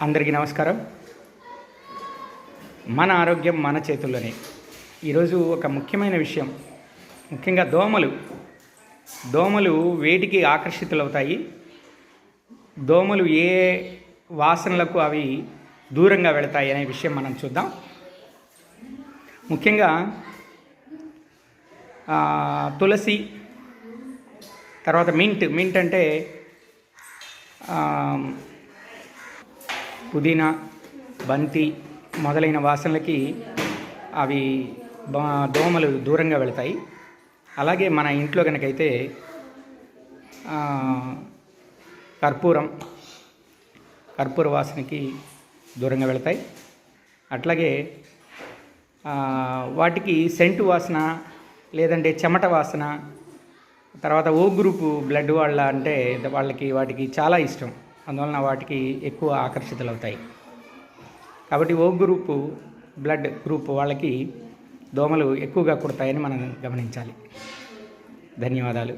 అందరికీ నమస్కారం. మన ఆరోగ్యం మన చేతుల్లోనే. ఈరోజు ఒక ముఖ్యమైన విషయం, ముఖ్యంగా దోమలు వేటికి ఆకర్షితులవుతాయి, దోమలు ఏ వాసనలకు అవి దూరంగా వెళతాయి అనే విషయం మనం చూద్దాం. ముఖ్యంగా తులసి, తర్వాత మింట్ అంటే పుదీనా, బంతి మొదలైన వాసనలకి అవి దోమలు దూరంగా వెళతాయి. అలాగే మన ఇంట్లో కనుకైతే కర్పూర వాసనకి దూరంగా వెళతాయి. అట్లాగే వాటికి సెంటు వాసన, లేదంటే చెమట వాసన, తర్వాత ఓ గ్రూపు బ్లడ్ వాటికి చాలా ఇష్టం. అందువలన వాటికి ఎక్కువ ఆకర్షితులవుతాయి. కాబట్టి ఓ గ్రూపు బ్లడ్ గ్రూప్ వాళ్ళకి దోమలు ఎక్కువగా కుడతాయని మనం గమనించాలి. ధన్యవాదాలు.